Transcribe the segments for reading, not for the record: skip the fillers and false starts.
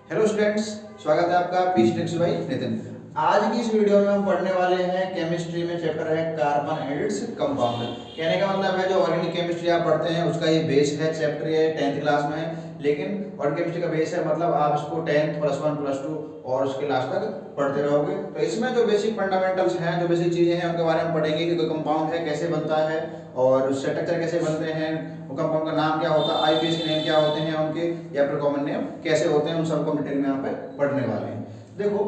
Hello students, स्वागत है आपका पीस टेक्स बाय नितिन। आज की इस वीडियो में हम पढ़ने वाले हैं केमिस्ट्री में चैप्टर है कार्बन एंड इट्स कंपाउंड। कहने का मतलब है जो ऑर्गेनिक केमिस्ट्री आप पढ़ते हैं उसका ये बेस है, चैप्टर ये 10th क्लास में है, लेकिन ऑर्गेनिक केमिस्ट्री का बेस है मतलब आप इसको 10th +1 +2 और उसके लास्ट तक पढ़ते रहोगे। तो इसमें जो बेसिक फंडामेंटल्स हैं, जो बेसिक चीजें हैं उनके बारे में पढ़ेंगे कि कोई कंपाउंड है कैसे बनता है और उसके स्ट्रक्चर कैसे बनते हैं, वो कंपाउंड का नाम क्या होता है, आईपीएसी नेम क्या होते हैं उनके, या फिर कॉमन नेम कैसे होते हैं, उन सबको डिटेल में यहाँ पे पढ़ने वाले हैं। देखो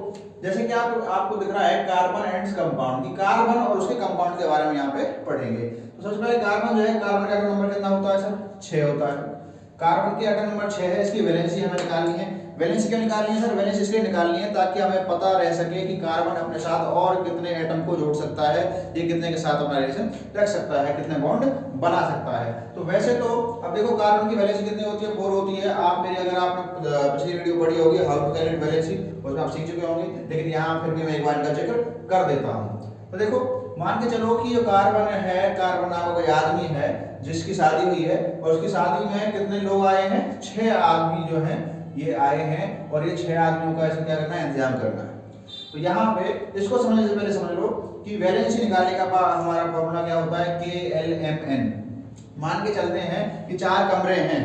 जैसे कि आपको दिख रहा है कार्बन एंड कंपाउंड की, कार्बन और उसके कंपाउंड के बारे में यहाँ पे पढ़ेंगे। तो सबसे पहले कार्बन जो है, कार्बन का एटॉमिक नंबर कितना होता है सर? 6 होता है। कार्बन की एटॉमिक नंबर 6 है, इसकी वैलेंसी हमें निकालनी है। वैलेंसी क्यों निकालनी है सर? वैलेंसी इसलिए निकालनी है ताकि हमें पता रह सके कि कार्बन अपने साथ और कितने एटम को जोड़ सकता है, ये कितने के साथ अपना रिलेशन रख सकता है, कितने बॉन्ड बना सकता है। तो वैसे तो अब देखो कार्बन की वैलेंसी कितनी होती है? 4 होती है। आप मेरी अगर आपने पिछली वीडियो पढ़ी होगी हाउ टू कैलकुलेट वैलेंसी, उसमें आप सीख चुके होंगे, लेकिन यहाँ फिर भी मैं एक बार इनका जिक्र कर देता हूँ। तो देखो मान के चलो कि जो कार्बन है, कार्बन नामक कोई आदमी है जिसकी शादी हुई है और उसकी शादी में कितने लोग आए हैं? 6 आदमी जो हैं ये आए हैं और ये 6 आदमियों का ऐसे क्या करना है? इंतजाम करना है। तो यहाँ पे इसको समझने से पहले समझ लो कि वैलेंसी निकालने का हमारा फॉर्मूला क्या होता है? KLMN। मान के चलते हैं कि 4 कमरे हैं,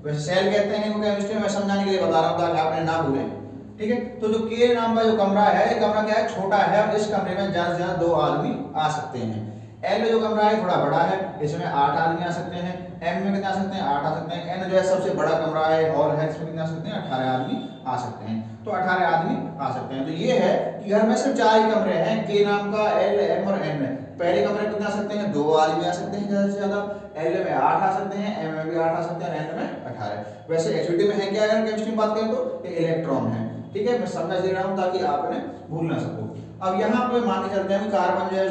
वैसे सेल कहते हैं इनको केमिस्ट्री में, समझाने के लिए बता रहा हूँ ताकि आपने ना भूलें, ठीक है। तो जो K नाम का जो कमरा है, ये कमरा क्या है? छोटा है और इस कमरे में ज्यादा से ज्यादा 2 आदमी आ सकते हैं। L जो कमरा है थोड़ा बड़ा है, इसमें 8 आदमी आ सकते हैं। M में कितने आ सकते हैं? 8 आ सकते हैं। N जो है सबसे बड़ा कमरा है, हॉल है, इसमें कितने आ सकते हैं? 18 आदमी आ सकते हैं। तो 18 आदमी आ सकते हैं। तो ये है कि घर में सिर्फ 4 ही कमरे हैं, K नाम का, L, M और N में। पहले कमरे में कितने आ सकते हैं? 2 आदमी आ सकते हैं ज्यादा से ज्यादा। L में 8 आ सकते हैं, M में भी 8 आ सकते हैं, N में 18। वैसे एक्टिविटी में है क्या अगर केमिस्ट्री में बात करें तो ये इलेक्ट्रॉन है, ठीक है। मैं समझा दे रहा हूं ताकि आप इन्हें भूल ना सको। अब यहाँ पे मान के चलते हैं कि कार्बन जो है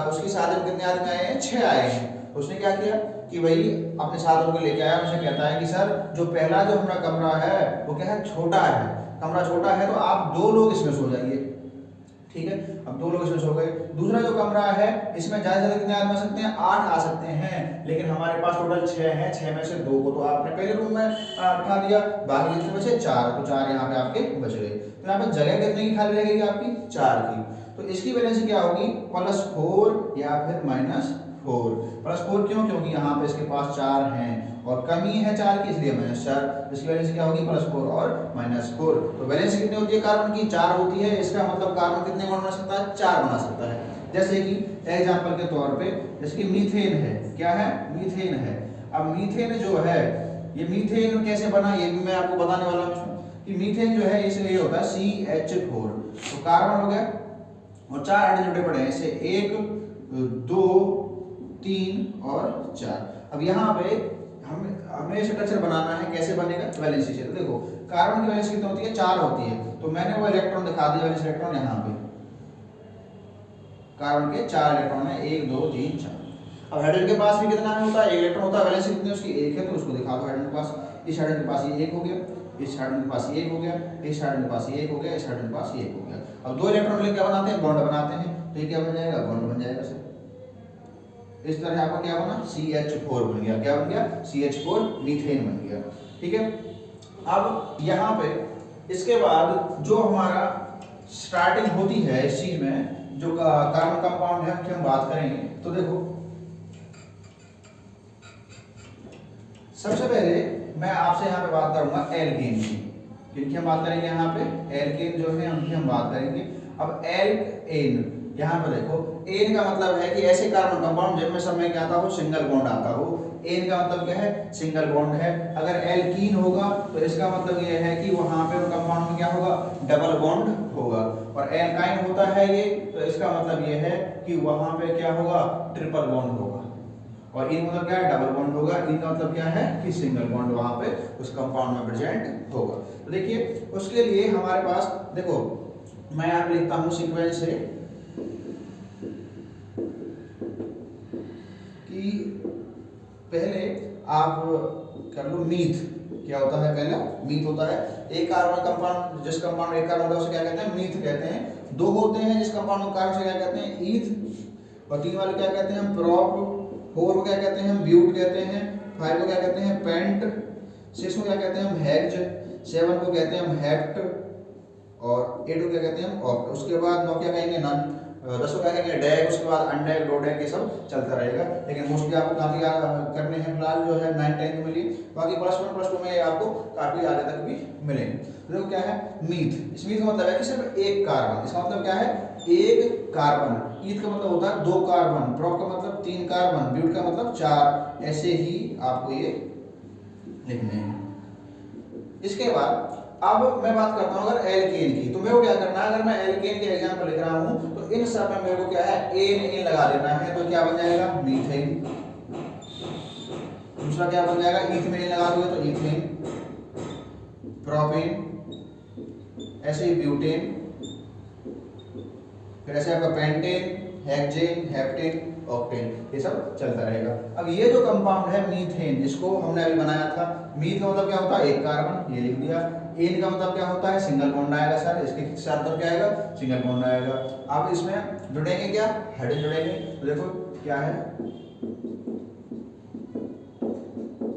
उसकी शादी में कितने आदमी आए हैं? 6 आए हैं। उसने क्या किया कि वही अपने साथ उनको लेके आया। उनसे कहता है कि सर जो पहला जो हमारा कमरा है वो क्या है? छोटा है। कमरा छोटा है तो आप 2 लोग इसमें सो जाइए, ठीक है। अब 2 लोग इसमें सो गए। दूसरा जो कमरा है इसमें ज्यादा से ज्यादा कितने आदमी आ सकते हैं? 8 आ सकते हैं, लेकिन हमारे पास टोटल 6 हैं। 6 में से 2 को तो आपने पहले रूम में बिठा दिया, बाकी जितने बचे 4, तो 4 यहाँ पे आपके बच गए। तो यहाँ पे जगह कितने की खाली रहेगी आपकी? 4 की। तो इसकी वैलेंसी क्या होगी? +4 या फिर -4। +4 क्यों? क्योंकि यहाँ पे इसके पास 4 हैं और कमी है 4 की, इसलिए -4। इसकी वैलेंसी क्या होगी? +4 और -4। तो वैलेंसी कितनी होती है कार्बन की? 4 होती है। इसका मतलब कार्बन कितने बॉन्ड बना सकता है? 4 बना सकता है। जैसे कि एग्जांपल के तौर पे जैसे कि मीथेन है। क्या है? मीथेन है। अब मीथेन जो है, ये मीथेन कैसे बना ये भी मैं आपको बताने वाला हूँ कि मीथेन जो है इसलिए होता है CH4। तो कार्बन हो गया और 4 हाइड्रोजन जुड़े पड़े हैं, इसे 1 2 3 और 4। अब यहाँ पे हमें स्ट्रक्चर बनाना है, कैसे बनेगा? वैलेंसी से। तो देखो कार्बन की वैलेंसी कितनी होती है? 4 होती है। तो मैंने वो इलेक्ट्रॉन दिखा दिया, वैलेंसी इलेक्ट्रॉन यहाँ पे। कार्बन के 4 इलेक्ट्रॉन है, 1 2 3 4। अब हाइड्रोजन के पास भी कितना होता है? 1 इलेक्ट्रॉन होता है। वैलेंसी कितनी उसकी? 1 है, तो उसको दिखा दो हाइड्रोजन के पास। इस हाइड्रोजन के पास ये 1 हो गया, इस हाइड्रोजन के पास ये 1 हो गया, इस हाइड्रोजन के पास ये 1 हो गया, इस हाइड्रोजन के पास ये 1 हो गया। अब 2 इलेक्ट्रॉन लेकर क्या बनाते हैं? बॉन्ड बनाते हैं। तो ये क्या बन जाएगा? बॉन्ड बन जाएगा सर। इस तरह आपका क्या बना? CH4 बन गया। क्या बन गया? CH4 मीथेन बन गया, ठीक है। अब यहाँ पे इसके बाद जो हमारा स्टार्टिंग होती है इस चीज में, जो कार्बन कंपाउंड है उनकी हम बात करेंगे। तो देखो सबसे पहले मैं आपसे यहाँ पे बात करूंगा एल्केन की। किनकी हम बात करेंगे? यहाँ पे एल्केन जो है उनकी हम बात करेंगे। अब एल्केन यहाँ पे देखो, एन का मतलब है कि ऐसे कार्बन कंपाउंड जिनमें सब में क्या आता हो? सिंगल बॉन्ड आता हो। एन का मतलब क्या है? सिंगल बॉन्ड है। अगर एल्कीन होगा तो इसका मतलब ये है कि वहां पे कंपाउंड में क्या होगा? डबल बॉन्ड होगा। और एल्काइन होता है ये, तो इसका मतलब ये है कि वहां पे क्या होगा? ट्रिपल बॉन्ड होगा। और इन मतलब क्या है? डबल बॉन्ड होगा। इन का मतलब क्या है? कि सिंगल बॉन्ड वहां पे उस कंपाउंड में प्रेजेंट होगा। तो देखिए उसके लिए हमारे पास देखो, मैं यहाँ पे लिखता हूँ सीक्वेंस से कि पहले आप कर लो मीथ। क्या होता है? पहला मीथ होता है। एक कार्बन कंपाउंड, जिस कंपाउंड एक कार्बन होता है उसे क्या कहते हैं? मीथ कहते हैं। 2 होते हैं जिस कंपाउंड में कार्बन से क्या कहते हैं? ईथ। और 3 वाले क्या कहते हैं? प्रोप। 4 को क्या कहते हैं? ब्यूट कहते हैं। 5 को क्या कहते हैं? पेंट। 6 को क्या कहते हैं? हम हेक्ज। 7 को कहते हैं हम हेप्ट और 8 को क्या कहते हैं हम ऑक्ट। उसके बाद 9 क्या कहेंगे नन, 10 को क्या कहेंगे डैग, उसके बाद अनडैग, डोडैग, ये सब चलता रहेगा। लेकिन मोस्टली आपको काफी करने हैं फिलहाल जो है 9 10 में लिए, बाकी +1 +2 में आपको काफी आगे तक भी मिलेंगे। तो देखो क्या है मीथ, इस मीथ का मतलब है कि सिर्फ एक कार्बन, इसका मतलब क्या है एक कार्बन। ईथ का मतलब होता है 2 कार्बन, प्रोप का मतलब 3 कार्बन, ब्यूट का मतलब 4, ऐसे ही आपको ये लिखने हैं। इसके बाद अब मैं बात करता हूं अगर एल्केन की, तो मेरे को क्या करना है, अगर मैं एल्केन के एग्जांपल लिख रहा हूं तो इन सब में मेरे को क्या है एन लगा देना है, तो क्या बन जाएगा मीथेन। दूसरा क्या बन जाएगा, ईथ में लगा दोगे तो ईथेन, प्रोपेन, ऐसे ही ब्यूटेन, फिर ऐसे आपका पेंटेन, हेक्सेन, हेप्टेन, ऑक्टेन, ये सब चलता रहेगा। अब ये जो कंपाउंड है मीथेन, जिसको हमने अभी बनाया था, मीथ का मतलब क्या होता है एक कार्बन, ये लिख दिया। एन का मतलब क्या होता है सिंगल बॉन्ड आएगा सर, इसके साथ मतलब क्या आएगा सिंगल बॉन्ड आएगा। अब इसमें जुड़ेंगे क्या, हाइड्रोजन जुड़ेंगे, तो देखो क्या है,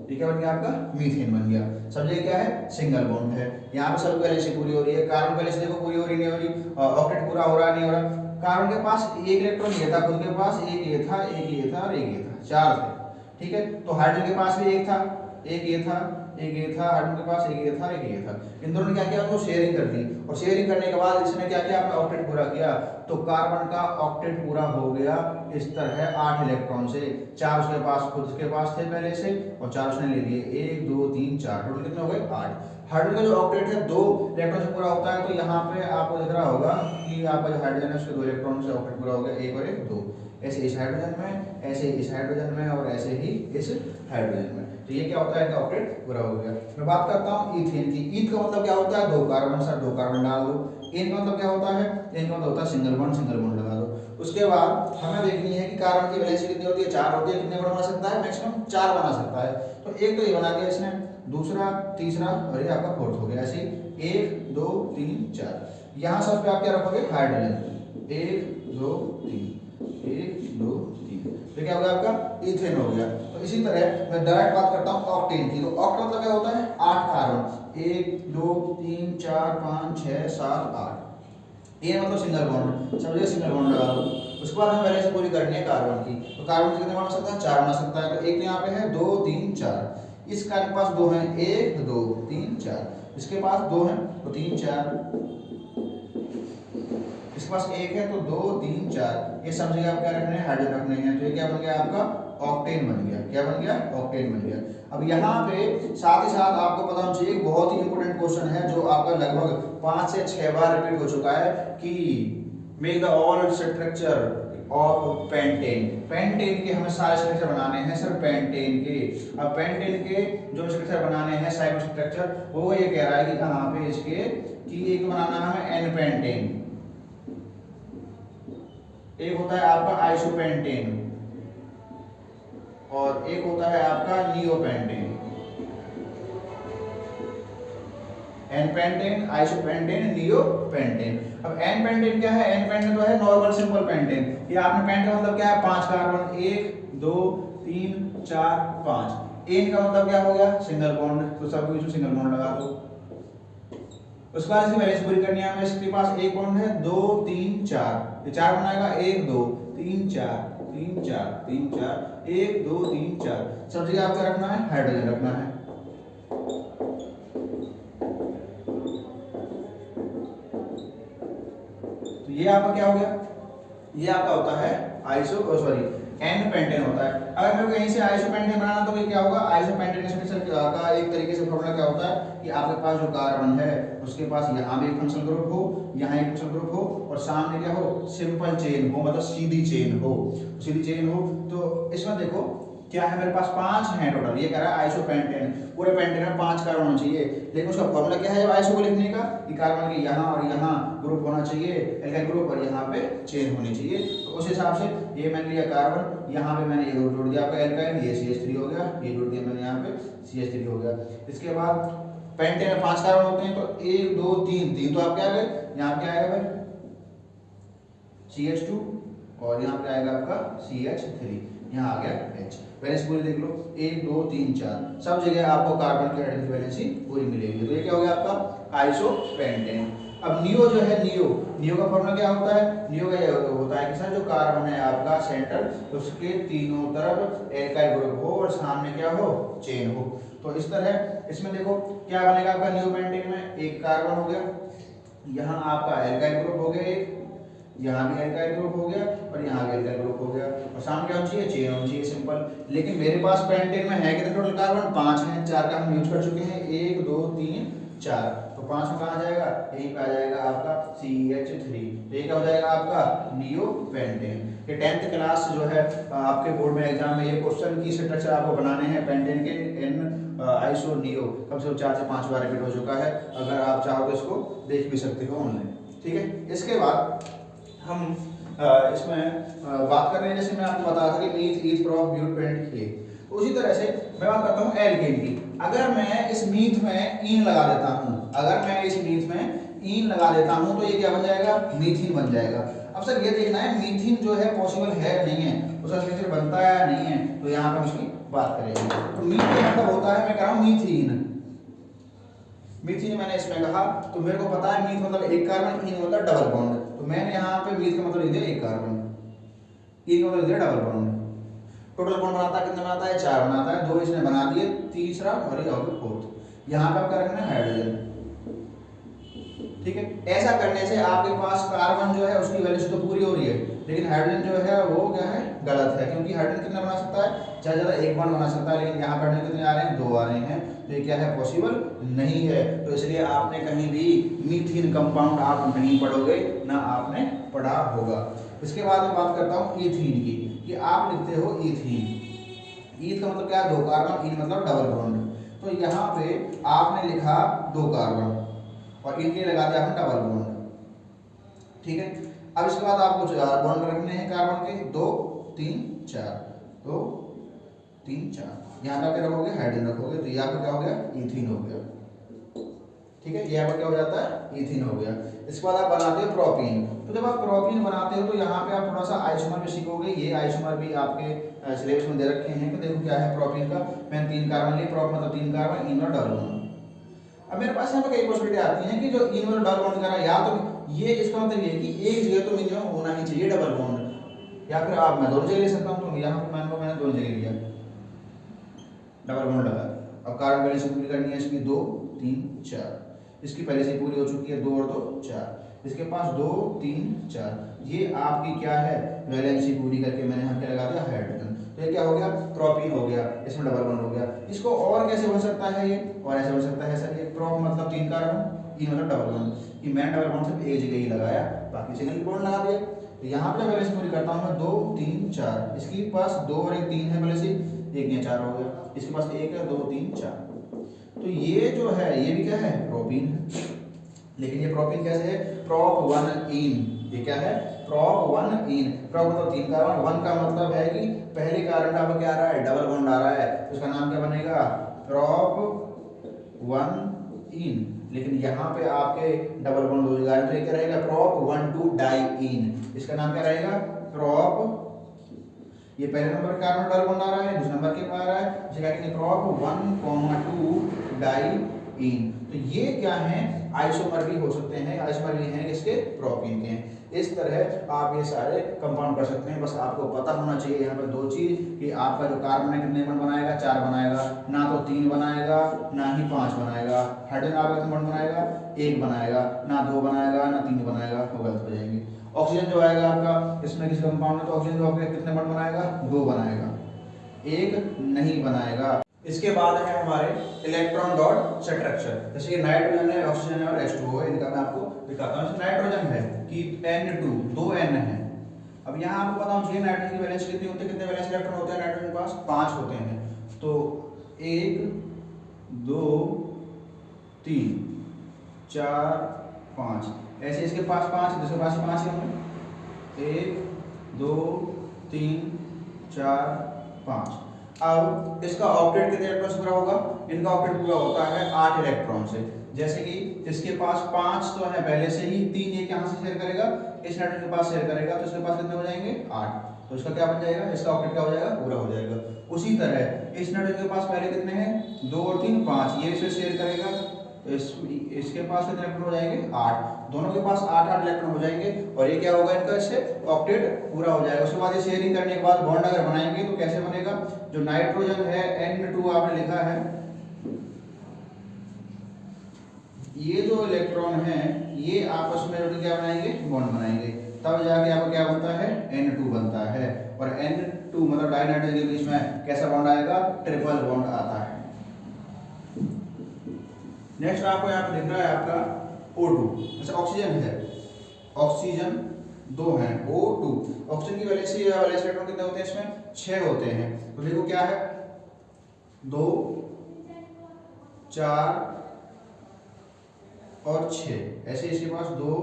ये क्या बन गया आपका मीथेन बन गया। सब जगह क्या है सिंगल बॉन्ड है, यहाँ पे सब वैलेंसी पूरी हो रही है, कार्बन वैलेंसी देखो पूरी हो रही नहीं हो रही, ऑक्टेट पूरा हो रहा नहीं हो रहा। कार्बन के पास एक इलेक्ट्रॉन ये था, खुद के पास एक ये था, एक ये था और एक ये था, 4 थे, ठीक है। तो हाइड्रोजन के पास भी एक था, एक ये था, एक ये था, हाइड्रोजन के पास एक ये था, एक ये था। इन दोनों ने क्या किया, उनको शेयरिंग कर दी, और शेयरिंग करने के बाद इसने क्या किया, अपना ऑक्टेट पूरा किया। तो कार्बन का ऑक्टेट पूरा हो गया इस तरह 8 इलेक्ट्रॉन से, 4 उसके पास खुद के पास थे पहले से, और 4 उसने ले लिए, 1 2 3 4, टोटल कितने हो गए 8। हाइड्रोजन का जो ऑक्टेट है 2 इलेक्ट्रॉन से पूरा होता है, तो यहाँ पे आपको दिख रहा होगा कि आपका जो हाइड्रोजन है उसके 2 इलेक्ट्रॉन से ऑक्टेट पूरा हो गया, 1 और 1 2, ऐसे इस हाइड्रोजन में, ऐसे इस हाइड्रोजन में, और ऐसे ही इस हाइड्रोजन में। तो ये क्या होता है, इनका ऑक्टेट पूरा हो गया। मैं बात करता हूँ ईथेन की। ईथ का मतलब क्या होता है 2 कार्बन, सर 2 कार्बन डाल दो। एन का मतलब क्या होता है, एन का मतलब होता है सिंगल बॉन्ड लगा दो। उसके बाद हमें देखनी है कि कार्बन की वैलेंसी कितनी होती है, 4 होती है, कितने बड़ा बना सकता है, मैक्सिमम 4 बना सकता है। तो एक तो ये बना दिया इसने, दूसरा, तीसरा, और ये आपका फोर्थ हो गया, ऐसे 1 2 3 4। यहाँ सब पे आप क्या रखोगे हाइड्रोजन, 1 2 3, 1 2 3, तो क्या हो गया आपका ईथेन हो गया। तो इसी तरह मैं डायरेक्ट बात करता हूँ ऑक्टेन की। तो ऑक्ट मतलब क्या होता है 8 कार्बन, 1 2 3 4 5 6 7 8, ये मतलब सिंगल बॉन्ड, सब जगह सिंगल बॉन्ड लगा दो। उसके बाद हमें वैलेंसी पूरी करनी है कार्बन की, तो कार्बन कितने बना सकता है 4 बना सकता है। तो एक तो यहाँ पे है 2 3 4, इसका के पास 2 हैं, 1 2 3 4, इसके पास 2 हैं तो 3 4, इसके पास 1 है तो 2 3 4, ये सब जगह आप क्या रखने हैं हाइड्रोजन रखने हैं। तो ये क्या बन गया आपका ऑक्टेन बन गया, क्या बन गया ऑक्टेन बन गया। अब यहाँ पे साथ ही साथ आपको पता होना चाहिए, बहुत ही इंपॉर्टेंट क्वेश्चन है जो आपका लगभग 5 से 6 बार रिपीट हो चुका है कि make the all structure of pentane. Pentane के हमें सारे स्ट्रक्चर बनाने हैं सर पेंटेन के। अब पेंटेन के जो स्ट्रक्चर बनाने हैं साइक्लो स्ट्रक्चर, वो ये कह रहा है कि कहाँ पे इसके कि एक बनाना है एन पेंटेन, एक होता है आपका आइसोपेंटेन, और एक होता है आपका नियोपेंटेन। N-pentane, isopentane, neopentane. अब एन-पेंटेन क्या है, एन-पेंटेन तो है नॉर्मल सिंपल पेंटेन। ये आपने पेंटेन मतलब क्या है 5 कार्बन, 1 2 3 4 5। एन का मतलब क्या हो गया सिंगल बॉन्ड, तो सब कुछ सिंगल बॉन्ड लगा दो। उसके बाद इसकी वैलेंसी पूरी करनी है हमें, इसके पास एक बॉन्ड है 2 3 4, ये 4 बनाएगा 1 2 3 4 3 4 3 4, 1 2 3 4, सब जगह आपको रखना है हाइड्रोजन रखना है। तो ये आपका क्या हो गया, ये आपका होता है एन-पेंटेन होता है। अगर मेरे को यहीं से आइसोपेंटेन बनाना तो ये क्या होगा, आइसोपेंटेन स्ट्रक्चर का एक तरीके से फॉर्मूला क्या होता है कि आपके पास जो कार्बन है उसके पास यहाँ भी एक फंक्शनल ग्रुप हो, यहाँ एक फंक्शनल ग्रुप हो, और सामने क्या हो सिंपल चेन हो, मतलब सीधी चेन हो, सीधी चेन हो। तो इसमें देखो क्या है, मेरे पास 5 हैं टोटल, ये कह रहा है आइसोपेंटेन, पूरे पेंटेन में 5 कार्बन होना चाहिए। लेकिन उसका फॉर्मूला क्या है जब आइसो को लिखने का, कि कार्बन के यहाँ और यहाँ ग्रुप होना चाहिए, एल्काइल ग्रुप, और यहाँ पे चेन होनी चाहिए। तो उस हिसाब से ये मैंने लिया कार्बन, यहाँ पे मैंने ये ग्रुप जोड़ दिया आपका एल्काइल, ये CH3 हो गया, ये जोड़ दिया मैंने यहाँ पे CH3 हो गया। इसके बाद पेंटेन में 5 कार्बन होते हैं, तो 1 2 3 3 तो आपके आ गए, यहाँ पे आएगा भाई CH2, और यहाँ पे आएगा आपका CH3, यहाँ आ गया H। वैलेंसी पूरी देख लो 1 2 3 4 सब जगह आपको कार्बन की हाइड्रोजन की वैलेंसी पूरी मिलेगी। तो ये क्या हो गया आपका आइसोपेंटेन। अब नियो जो है, नियो का फॉर्मूला क्या होता है? नियो का ये होता है कि सर जो कार्बन है आपका सेंटर, उसके तीनों तरफ एल्काइल ग्रुप हो और सामने क्या हो, चेन हो। तो इस तरह इसमें देखो क्या बनेगा आपका नियोपेंटेन में, एक कार्बन हो गया, यहाँ आपका एल्काइल ग्रुप हो गया एक, यहाँ भी एल्काइल ग्रुप हो गया और यहाँ भी एल्काइल ग्रुप हो गया और सामने क्या होना चाहिए, चेन होनी चाहिए, सिंपल। लेकिन मेरे पास पेंटेन में है कितने टोटल कार्बन? 5 हैं, 4 का हम यूज कर चुके हैं, 1 2 3 4। तो 5 में कहाँ जाएगा, यहीं पे आ जाएगा आपका CH3। तो ये क्या हो जाएगा आपका नियोपेंटेन। ये 10th क्लास जो है आपके बोर्ड में एग्जाम में ये क्वेश्चन की स्ट्रक्चर आपको बनाने हैं पेंटेन के एन आइसो नियो कम से कम 4 से 5 बार रिपीट हो चुका है। अगर आप चाहो तो इसको देख भी सकते हो ऑनलाइन, ठीक है। इसके बाद हम इसमें बात कर रहे हैं, जैसे मैं आपको बता था कि मीथ ईथ प्रोप ब्यूट पेंट किए, तो उसी तरह से मैं बात करता हूँ एल्केन की। अगर मैं इस मीथ में ईन लगा देता हूँ, अगर मैं इस मीथ में ईन लगा देता हूँ तो ये क्या बन जाएगा, मीथीन बन जाएगा। अब सर ये देखना है मीथीन जो है पॉसिबल है नहीं है, उसका स्ट्रक्चर बनता है या नहीं है, तो यहाँ पर हम इसकी बात करेंगे। तो मीथ का मतलब होता है, मैं कह रहा हूँ मीथीन, मीथीन मैंने इसमें कहा, तो मेरे को पता है मीथ मतलब एक कार्बन, ईन मतलब डबल बॉन्ड, तो मैंने यहाँ पे मीथ का मतलब लिख दिया एक कार्बन, ईन का मतलब लिख दिया डबल बॉन्ड। टोटल बॉन्ड बनाता है कितना बनाता है, 4 बनाता है, 2 इसने बना दिए, तीसरा और ये होगा फोर्थ। यहाँ पे आपका रखना है हाइड्रोजन, ठीक है। ऐसा करने से आपके पास कार्बन जो है उसकी वैल्यू तो पूरी हो रही है, लेकिन हाइड्रोजन जो है वो क्या है, गलत है, क्योंकि हाइड्रोजन कितना बना सकता है, ज्यादा एक बॉन्ड बना सकता है, लेकिन यहाँ पर हाइड्रोजन कितने आ रहे हैं, 2 आ रहे हैं, तो ये क्या है, पॉसिबल नहीं है। तो इसलिए आपने कहीं भी मीथीन कंपाउंड आप नहीं पढ़ोगे, ना आपने पढ़ा होगा। इसके बाद मैं बात करता हूँ ईथीन की, कि आप लिखते हो ईथीन, ईथ का मतलब क्या है, 2 कार्बन, ईन मतलब डबल बॉन्ड। तो यहाँ पे आपने लिखा 2 कार्बन और इनके लगा दिया आपने डबल बॉन्ड, ठीक है। अब इसके बाद आपको 4 बॉन्ड रखने हैं कार्बन के, 2 3 4, 2 3 4, यहाँ पे क्या रखोगे, हाइड्रोजन रखोगे, तो यहाँ पे क्या हो गया, ईथीन हो गया, ठीक है। यहाँ पर क्या हो जाता है, ईथीन हो गया। इसके बाद आप बनाते हो प्रोपीन। तो जब आप प्रोपीन बनाते हो तो यहाँ पे आप थोड़ा सा आइसोमर भी सीखोगे, ये आइसोमर भी आपके सिलेबस में दे रखे हैं कि देखो क्या है प्रोपीन का। मैंने 3 कार्बन लिए, प्रोप मतलब 3 कार्बन, इन और डबल बॉन्ड। अब मेरे पास यहाँ पे कई पॉसिबिलिटी आती हैं कि जो इन और डबल बॉन्ड करा, या तो ये इसका मतलब ये कि एक जगह तो मिनिमम होना ही चाहिए डबल बॉन्ड, या फिर आप मैं दोनों जगह ले सकता हूँ, तो यहाँ पर मान लो मैंने दोनों जगह लिया डबल बॉन्ड लगा। अब कार्बन वैलेंसी पूरी करनी है इसकी, 2 3 4, इसकी पहले से पूरी हो चुकी है, 2 और 2 4, इसके पास 2 3 4, ये आपकी क्या है, वैलेंसी पूरी करके मैंने यहाँ क्या लगा दिया, हाइड्रोजन। तो ये क्या हो गया, प्रोपीन हो गया, इसमें डबल बॉन्ड हो गया। इसको और कैसे बन सकता है ये, और ऐसे बन सकता है सर, ये प्रोप मतलब 3 कार्बन, ई मतलब डबल बॉन्ड, कि मैंने डबल बॉन्ड सिर्फ एक जगह ही लगाया, बाकी सिंगल बॉन्ड लगा दिया। तो यहाँ पे वैलेंसी पूरी करता हूँ मैं, 2 3 4, इसके पास 2 और 1 3 है वैलेंसी, 1 या 4 हो गया, इसके पास 1 है, 2 3 4। तो ये जो है ये भी क्या है, प्रोपीन है। लेकिन ये प्रोपीन कैसे है, प्रोप 1 इन, ये क्या है, प्रोप 1 इन। प्रोप मतलब 3 कार्बन, 1 का मतलब है कि पहले कार्बन आपका क्या आ रहा है, डबल बॉन्ड आ रहा है, तो इसका नाम क्या बनेगा, प्रोप 1 इन। लेकिन यहाँ पे आपके डबल बॉन्ड हो जाएगा, तो ये क्या रहेगा, प्रोप 1 2 डाई इन। इसका नाम क्या रहेगा, प्रोप, ये पहले नंबर पे कार्बन डबल बॉन्ड आ रहा है, दूसरे नंबर के पे आ रहा है, इसे क्या कहेंगे, प्रोप 1 2 डाई इन। तो ये क्या है, आइसोमर भी हो सकते हैं, आइसोमर भी हैं किसके, प्रोपीन के हैं। इस तरह आप ये सारे कंपाउंड कर सकते हैं। बस आपको पता होना चाहिए यहाँ पर 2 चीज, कि आपका जो कार्बन है कितने बॉन्ड बनाएगा, 4 बनाएगा, ना तो 3 बनाएगा ना ही 5 बनाएगा। हाइड्रोजन आपका कितने बॉन्ड बनाएगा, 1 बनाएगा, ना 2 बनाएगा ना 3 बनाएगा, वो गलत हो जाएंगे। ऑक्सीजन जो आएगा आपका इसमें किसी कंपाउंड में, तो ऑक्सीजन जो आपके कितने बॉन्ड बनाएगा, 2 बनाएगा, 1 नहीं बनाएगा। इसके बाद है हमारे इलेक्ट्रॉन डॉट स्ट्रक्चर, जैसे कि नाइट्रोजन है, ऑक्सीजन है और H2O है, इनका मैं आपको दिखाता हूँ। नाइट्रोजन है कि N2, 2 N है। अब यहाँ आपको पता होना चाहिए नाइट्रोजन की वैलेंसी कितनी होती है, कितने वैलेंस इलेक्ट्रॉन होते हैं नाइट्रोजन के पास, 5 होते हैं। तो 1 2 3 4 5, ऐसे इसके पास 5, इसके पास 5 होंगे, 1 2 3 4 5। अब इसका ऑक्टेट कितने इलेक्ट्रॉन से पूरा होगा, इनका ऑक्टेट पूरा होता है 8 इलेक्ट्रॉन से। जैसे कि इसके पास 5 तो है पहले से ही, 3 एक यहाँ से शेयर करेगा, इस नाइट्रोजन के पास शेयर करेगा, तो इसके पास कितने हो जाएंगे, 8। तो इसका क्या बन जाएगा, इसका ऑक्टेट क्या हो जाएगा, पूरा हो जाएगा। उसी तरह इस नाइट्रोजन के पास पहले कितने हैं, 2 और 3 5, ये इसे शेयर करेगा तो इसके पास कितने इलेक्ट्रॉन हो जाएंगे, 8, दोनों के पास 8 इलेक्ट्रॉन हो जाएंगे और ये क्या होगा इनका, इससे ऑक्टेट पूरा हो जाएगा। उसके बाद ये शेयरिंग करने के बाद बॉन्ड अगर बनाएंगे तो कैसे बनेगा, जो नाइट्रोजन है N2 आपने लिखा है, ये जो इलेक्ट्रॉन है ये आपस में जुड़ क्या बनाएंगे, बॉन्ड बनाएंगे, तब जाके आपको क्या बनता है, N2 बनता है। और N2 मतलब डाई नाइट्रोजन के बीच में कैसा बॉन्ड आएगा, ट्रिपल बॉन्ड आता है। नेक्स्ट आपको यहाँ पे दिख रहा है आपका O2, जैसे ऑक्सीजन है, ऑक्सीजन 2 हैं, O2, ऑक्सीजन की वैलेंसी इलेक्ट्रॉन कितने होते हैं इसमें, 6 होते हैं। तो देखो क्या है, 2 4 और 6, ऐसे इसके पास 2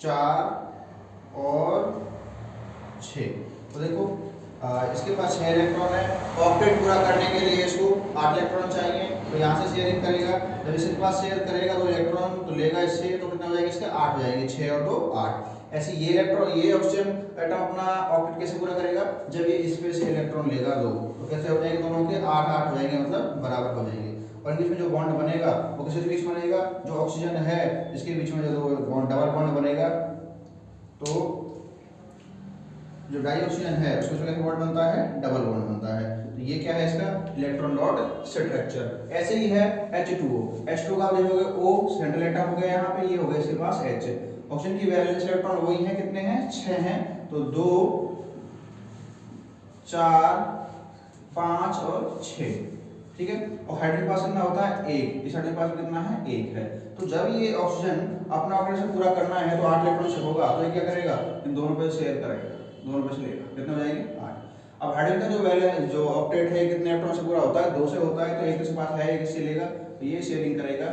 4 और 6। तो देखो इसके पास 6 इलेक्ट्रॉन है, ऑक्टेट पूरा करने के लिए इसको 8 इलेक्ट्रॉन चाहिए, तो यहाँ से शेयरिंग करेगा, जब इसके पास शेयर करेगा तो इलेक्ट्रॉन तो लेगा इससे, तो कितना हो जाएगा इसके 8 हो जाएंगे, 6 और 2 8। ऐसे ये इलेक्ट्रॉन, ये ऑक्सीजन एटम अपना ऑक्टेट कैसे पूरा करेगा, जब ये इस पे से इलेक्ट्रॉन लेगा 2, तो कैसे हो जाएंगे, दोनों के 8 8 हो जाएंगे, मतलब बराबर हो जाएंगे। और इनके बीच में जो बॉन्ड बनेगा वो किसके बीच बनेगा, जो ऑक्सीजन है इसके बीच में जो बॉन्ड डबल बॉन्ड बनेगा, तो जो डाई ऑक्सीजन है उसके बीच में बॉन्ड बनता है, डबल बॉन्ड बनता है। तो ये क्या है इसका इलेक्ट्रॉन डॉट स्ट्रक्चर। ऐसे ही है H2O, H2 का देखोगे O सेंट्रल एटम हो गया, यहाँ पे ये हो गया इसके पास H। ऑक्सीजन की वैलेंस इलेक्ट्रॉन वही है, कितने हैं, 6 हैं, तो 2 4 5 और 6, ठीक है। और हाइड्रोजन के पास कितना होता है, 1, इस हाइड्रोजन के पास कितना है, 1 है। तो जब ये ऑक्सीजन अपना ऑक्सीजन पूरा करना है तो 8 इलेक्ट्रॉन से होगा, तो ये क्या करेगा, इन दोनों पे शेयर करेगा, दोनों पे से लेगा, कितने हो जाएंगे, 8। अब हाइड्रोजन का जो वैलेंस जो ऑक्टेट है कितने इलेक्ट्रॉन से पूरा होता है, 2 से होता है, तो एक इसके पास है, एक इससे लेगा, तो ये शेयरिंग करेगा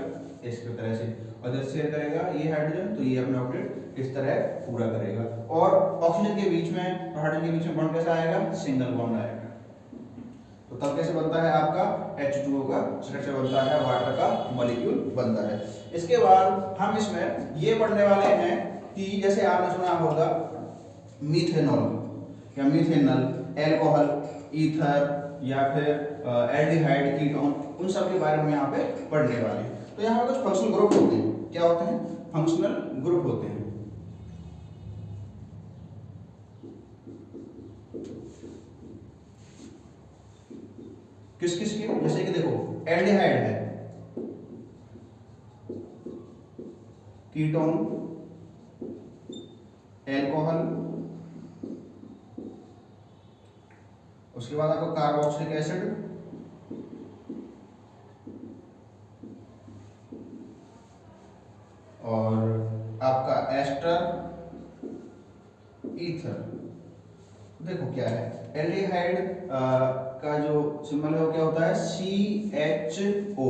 इस तरह से, और जब शेयर करेगा ये हाइड्रोजन तो ये अपना ऑक्टेट इस तरह पूरा करेगा। और ऑक्सीजन के बीच में और हाइड्रोजन के बीच में बॉन्ड कैसा आएगा, सिंगल बॉन्ड आएगा। तो तब कैसे बनता है आपका H2O का स्ट्रक्चर बनता है, वाटर का मॉलिक्यूल बनता है। इसके बाद हम इसमें ये पढ़ने वाले हैं कि जैसे आपने सुना होगा मीथेनॉल या मीथेनॉल, एल्कोहल, ईथर या फिर एल्डिहाइड, कीटोन, उन सब के बारे में यहाँ पे पढ़ने वाले हैं। तो यहाँ पे कुछ फंक्शनल ग्रुप होते हैं, क्या होते हैं, फंक्शनल ग्रुप होते हैं। किस किस के, जैसे कि देखो एल्डिहाइड है, कीटोन, एल्कोहल, उसके बाद आपको कार्बोक्सिलिक एसिड, और आपका एस्टर, ईथर। देखो क्या है एल्डिहाइड का जो सिंबल है वो क्या होता है, CHO,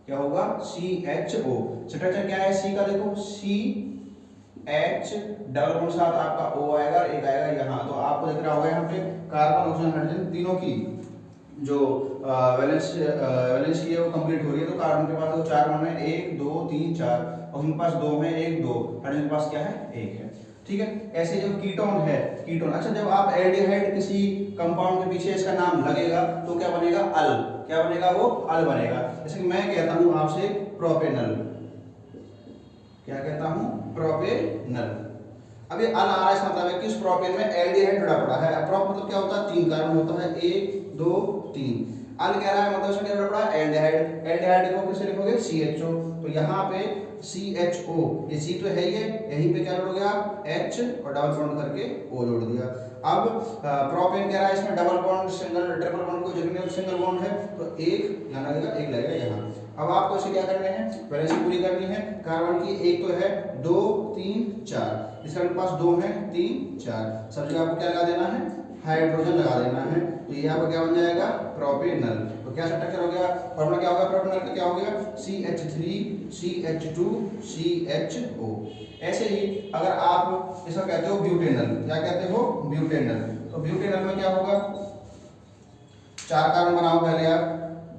क्या होगा, CHO। स्ट्रक्चर क्या है C का, देखो CH डबल बॉन्ड साथ आपका O आएगा, एक आएगा यहाँ, तो आपको दिख रहा होगा यहाँ पे कार्बन ऑक्सीजन हाइड्रोजन तीनों की जो वैलेंस की है वो कंप्लीट हो रही है। तो कार्बन के पास तो 4 बॉन्ड है, 1 2 3 4, ऑक्सीजन के पास 2 है, 1 2, हाइड्रोजन के पास क्या है, 1 है, ठीक है। ऐसे जो कीटोन है, कीटोन, अच्छा जब आप एल्डिहाइड किसी कंपाउंड के पीछे इसका नाम लगेगा तो क्या बनेगा, अल, क्या बनेगा, वो अल बनेगा। जैसे कि मैं कहता हूं आपसे प्रोपेनल, क्या कहता हूं, प्रोपेनल। अब ये अल आ रहा है, इसका मतलब है कि उस प्रोपेन में एल्डिहाइड जुड़ा पड़ा है। प्रोप मतलब क्या होता है, 3 कार्बन होता है, 1 2 3। अल कह रहा है मतलब उसमें क्या जुड़ा पड़ा है, एल्डिहाइड। एल्डिहाइड को किससे लिखोगे, CHO। तो यहाँ पे CHO, ये C तो है ही है, यहीं पे क्या जोड़ गया, H और डबल बॉन्ड करके O जोड़ दिया। अब प्रोपेन कह रहा है इसमें double bond, single, triple bond को जगह में सिंगल बॉन्ड है, तो एक यहाँ लगेगा, एक लगेगा यहाँ। अब आपको इसे क्या करने हैं, वैलेंसी पूरी करनी है। कार्बन की एक तो है 2 3 4, इसका पास 2 है 3 4, सब जगह आपको क्या लगा देना है, हाइड्रोजन लगा देना है। तो ये आपका क्या बन जाएगा, प्रोपेनल। तो क्या स्ट्रक्चर हो गया, फॉर्मूला क्या होगा प्रोपेनल का, क्या हो गया, CH3 CH2 CHO। ऐसे ही अगर आप इसका कहते हो ब्यूटेनल, क्या कहते हो, ब्यूटेनल। तो ब्यूटेनल में क्या होगा, 4 कार्बन बनाओ पहले आप,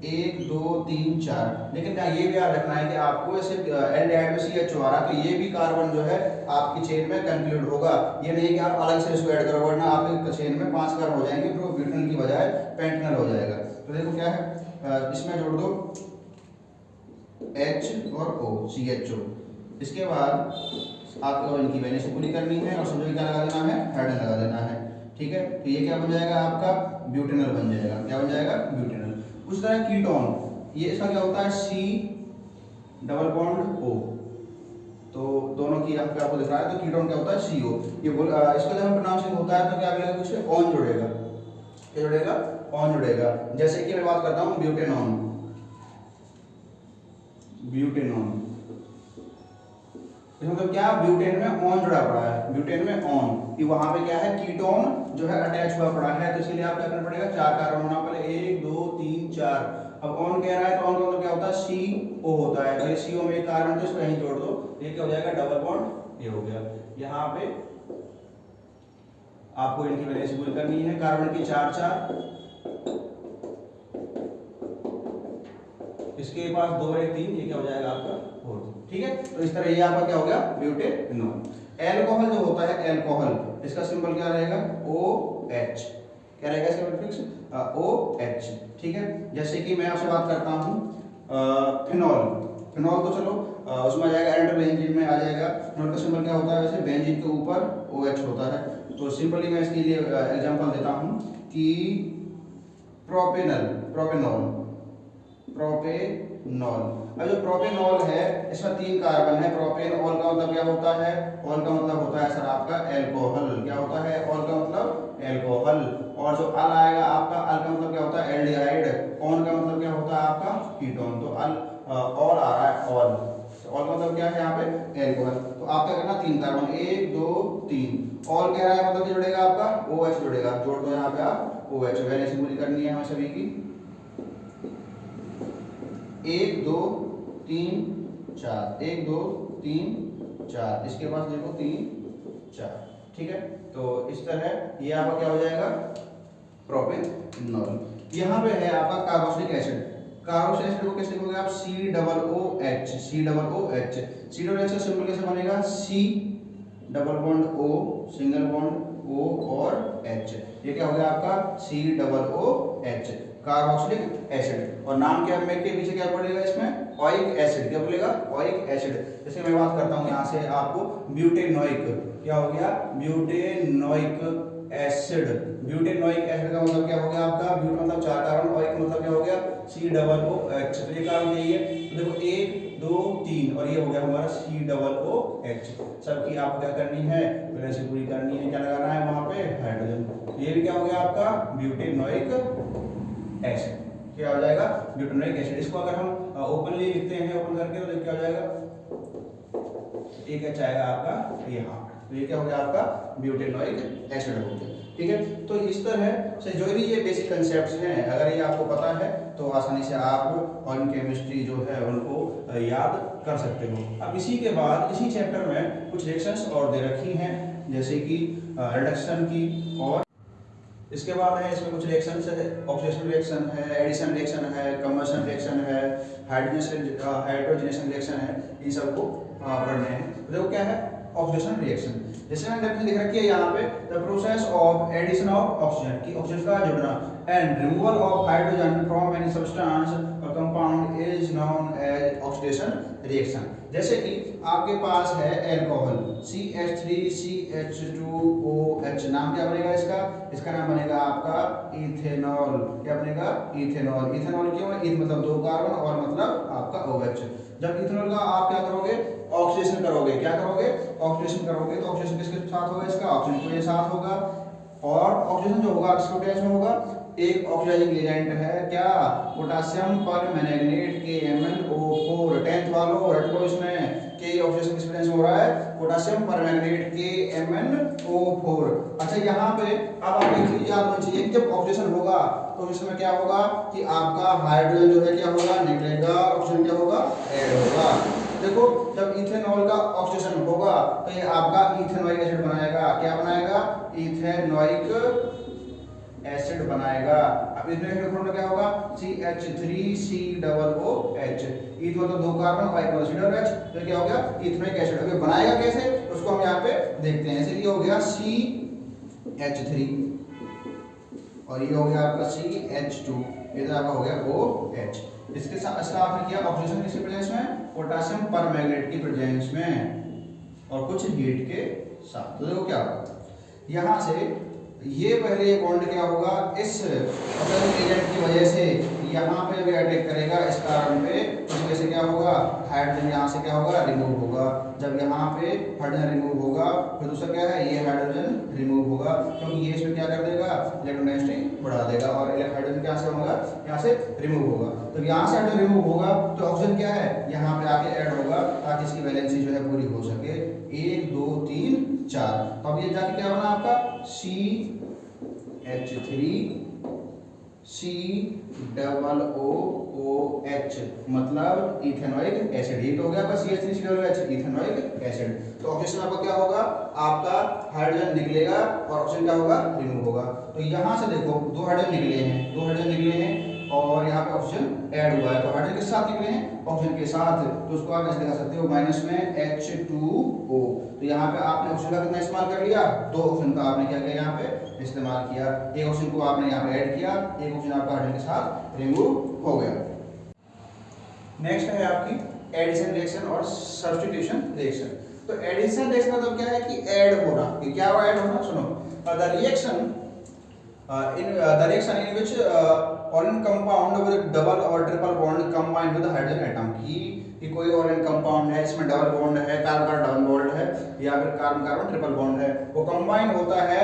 1 2 3 4। लेकिन क्या ये भी याद रखना है कि आपको ऐसे एल्डिहाइड में CH आ रहा तो ये भी कार्बन जो है आपकी चेन में कंक्लूड होगा। ये नहीं कि आप अलग से इसको ऐड करो, वरना आपके चेन में 5 कार्बन हो जाएंगे, फिर वो ब्यूटेनॉल की बजाय पेंटेनॉल हो जाएगा। तो देखो क्या है, इसमें जोड़ दो H और O, CHO। इसके बाद आपको इनकी वैल्यू से पूरी करनी है और समझो क्या लगा देना है, हाइड्रोजन लगा देना है। ठीक है, तो ये क्या बन जाएगा आपका ब्यूटेनॉल बन जाएगा। क्या बन जाएगा? ब्यूटेनॉल। उस तरह कीटोन, ये इसका क्या होता है C डबल बॉन्ड O। तो दोनों की आपको दिख रहा है, तो कीटोन क्या होता है CO। ये इसका जब प्रोनाउंसिंग होता है तो क्या मिलेगा, कुछ ऑन जुड़ेगा। क्या जुड़ेगा? ऑन जुड़ेगा। जैसे कि मैं बात करता हूँ ब्यूटेनॉन, ब्यूटेनॉन मतलब क्या, ब्यूटेन में ऑन जुड़ा पड़ा है, ब्यूटेन में ऑन, कि वहां पे क्या है, कीटोन जो है अटैच हुआ पड़ा है। तो इसलिए आप क्या करना पड़ेगा, 4 कार्बन होना पहले, 1 2 3 4। अब ऑन कह रहा है तो ऑन का मतलब क्या होता है, CO होता है। अगर CO में एक कार्बन तो इसको यहीं जोड़ दो, ये क्या हो जाएगा, डबल बॉन्ड ये हो गया। यहाँ पे आपको इनकी वैल्यू से पूरी करनी है, कार्बन की 4 4, इसके पास 2 1 3, ये क्या हो जाएगा आपका 4। ठीक है, तो इस तरह ये आपका क्या हो गया, ब्यूटेनॉल। एल्कोहल जो होता है, एल्कोहल, इसका सिंबल क्या रहेगा, OH। क्या रहेगा इसका प्रीफिक्स, OH। ठीक है, जैसे कि मैं आपसे बात करता हूँ फिनॉल। फिनॉल तो चलो उसमें आ जाएगा, एंटर बेंजीन में आ जाएगा। फिनॉल का सिंबल क्या होता है, वैसे बेंजीन के ऊपर OH होता है। तो सिंपली मैं इसके लिए एग्जांपल देता हूँ कि प्रोपेनॉल, अब जो प्रोपेनॉल है इसमें 3 कार्बन है। प्रोपेन ऑल का मतलब क्या होता है, ऑल का मतलब होता है सर आपका एल्कोहल। क्या होता है, ऑल का मतलब एल्कोहल। और जो अल आएगा आपका, अल का मतलब क्या होता है, एल्डिहाइड। ऑन का मतलब क्या होता है आपका कीटोन। तो अल ऑल आ रहा है, ऑल का मतलब क्या है यहाँ पे, एल्कोहल। तो आपका करना 3 कार्बन, 1 2 3। ऑल कह रहा है मतलब जुड़ेगा आपका OH जुड़ेगा, जोड़ दो यहाँ पे आप OH। वैल्यू पूरी करनी है हमें सभी की, 1 2 3 4, 1 2 3 4, इसके पास देखो 3 4। ठीक है, तो इस तरह ये आपका क्या हो जाएगा, प्रोपेनॉल। यहाँ पे है आपका कार्बोक्सिलिक एसिड। कार्बोक्सिलिक एसिड को कैसे लिखोगे आप, COOH। COOH का सिंबल कैसे बनेगा, C double bond O, single bond O और H। ये क्या हो गया आपका COOH, कार्बोक्सिलिक एसिड। और नाम क्या है के पीछे क्या पड़ेगा इसमें, ओइक एसिड। क्या बोलेगा, ओइक एसिड। जैसे मैं बात करता हूँ यहाँ से आपको ब्यूटेनोइक, क्या हो गया, ब्यूटेनोइक एसिड। ब्यूटेनोइक एसिड का मतलब क्या हो गया आपका, ब्यूट मतलब 4 कार्बन, ओइक मतलब क्या हो गया, COOH। तो ये कार्बन यही है। तो देखो 1 2 3 और ये हो गया हमारा COOH। सबकी आपको क्या करनी है, वैल्यू पूरी करनी है। क्या लगाना है वहां पे, हाइड्रोजन। ये भी क्या हो गया आपका ब्यूटेनोइक एसिड। क्या हो जाएगा, ब्यूटेनोइक एसिड। इसको अगर हम ओपनली लिखते हैं, ओपन करके, तो क्या हो जाएगा, एक H आएगा आपका यहाँ। तो ये क्या हो गया आपका ब्यूटेनोइक एसिड हो गया। ठीक है, तो इस तरह से जो भी ये बेसिक कंसेप्ट्स हैं, अगर ये आपको पता है तो आसानी से आप ऑर्गेनिक केमिस्ट्री जो है उनको याद कर सकते हो। अब इसी के बाद इसी चैप्टर में कुछ रिएक्शंस और दे रखी हैं, जैसे कि रिडक्शन की, और इसके बाद है इसमें कुछ रिएक्शंस है, ऑक्सीडेशन रिएक्शन है, एडिशन रिएक्शन है, कंबशन रिएक्शन है, हाइड्रोजनेशन रिएक्शन है। इन सबको पढ़ने हैं। तो देखो क्या है ऑक्सीडेशन रिएक्शन। जैसे मैंने डेफिनेशन लिख रखी है यहाँ पे, the process of addition of oxygen, की ऑक्सीजन का जुड़ना, and removal of hydrogen from any substance और compound is known as oxidation reaction. जैसे कि आपके पास है एल्कोहल CH3CH2OH, नाम क्या बनेगा इसका, इसका नाम बनेगा आपका इथेनॉल। क्या बनेगा, इथेनॉल। इथेनॉल क्यों है, ईथ मतलब 2 कार्बन और मतलब आपका OH। जब इथेनॉल का आप क्या करोगे, ऑक्सीडेशन करोगे। क्या करोगे, ऑक्सीडेशन करोगे। तो ऑक्सीडेशन किसके साथ होगा, इसका ऑक्सीजन के साथ होगा। और ऑक्सीडेशन जो होगा किसके पोटेंशियल में होगा, एक ऑक्सीडाइजिंग एजेंट है क्या, पोटेशियम परमैंगनेट KMnO4। 10th वालों रट लो, इसमें के ऑक्सीडेशन किस पोटेंशियल में हो रहा है, पोटेशियम परमैंगनेट KMnO4। अच्छा, यहाँ पे अब आपको एक चीज याद होनी चाहिए कि जब ऑक्सीडेशन होगा तो इसमें क्या होगा कि आपका हाइड्रोजन जो है क्या होगा, निकलेगा, ऑक्सीजन क्या होगा, ऐड होगा। देखो जब इथेनॉल का ऑक्सीडेशन होगा तो ये आपका इथेनोइक एसिड बनाएगा। क्या बनाएगा, इथेनोइक एसिड बनाएगा। अब इसमें इलेक्ट्रॉन क्या होगा, CH3COOH, ईथ मतलब 2 कार्बन और एक OH, तो क्या हो गया इथेनोइक एसिड। अब ये बनाएगा कैसे उसको हम यहाँ पे देखते हैं। इसलिए हो गया CH3 और ये हो गया आपका CH2, ये तो आपका हो गया OH। इसके साथ इसका आपने किया ऑक्सीजन किसके प्रेजेंस में, पोटेशियम परमैंगनेट की प्रेजेंस में और कुछ हीट के साथ। तो देखो क्या होगा, यहाँ से ये पहले बॉन्ड क्या होगा, इस एजेंट की वजह से यहाँ पे भी अटैक करेगा इस कार्बन पे, तो वजह से क्या होगा, हाइड्रोजन यहाँ से क्या होगा, रिमूव होगा। जब यहाँ पे हाइड्रोजन रिमूव होगा फिर दूसरा क्या है, ये हाइड्रोजन रिमूव होगा, क्योंकि ये इसमें क्या कर देगा, इलेक्ट्रॉन डेंसिटी बढ़ा देगा और हाइड्रोजन क्या से होगा, यहाँ से रिमूव होगा। तो यहाँ से हाइड्रोजन रिमूव होगा तो ऑक्सीजन क्या है, यहाँ पे आके ऐड होगा ताकि इसकी वैलेंसी जो है पूरी हो सके, 1 2 3 4। तो अब ये जाके क्या बना आपका CH3COOH, मतलब इथेनॉइक एसिड। ये हो गया आपका CH3COOH, इथेनॉइक एसिड। तो ऑक्सीजन आपका क्या होगा, आपका हाइड्रोजन निकलेगा और ऑक्सीजन क्या होगा, रिमूव होगा। तो यहाँ से देखो 2 हाइड्रोजन निकले हैं और यहाँ पे ऑक्सीजन ऐड हुआ है, तो हाइड्रोजन के साथ निकले हैं, ऑक्सीजन के साथ, तो उसको आप ऐसे लिख सकते हो माइनस में H2O। तो यहाँ पे आपने ऑक्सीजन का कितना इस्तेमाल कर लिया, 2 ऑक्सीजन का आपने क्या किया, यहाँ पे इस्तेमाल किया। एक ऑक्सीजन को आपने यहाँ पे ऐड किया, एक ऑक्सीजन आपका हाइड्रोजन के साथ रिमूव हो गया। नेक्स्ट है आपकी एडिशन रिएक्शन और सब्स्टिट्यूशन रिएक्शन। तो एडिशन रिएक्शन मतलब क्या है कि ऐड होना, कि क्या हुआ ऐड होना, सुनो, the reaction in which organic compound with double और triple bond combined with hydrogen atom, कि कोई ऑर्गेनिक कंपाउंड है इसमें डबल बॉन्ड है, कार्बन कार्बन डबल बॉन्ड है या फिर कार्बन कार्बन ट्रिपल बॉन्ड है, वो कंबाइन होता है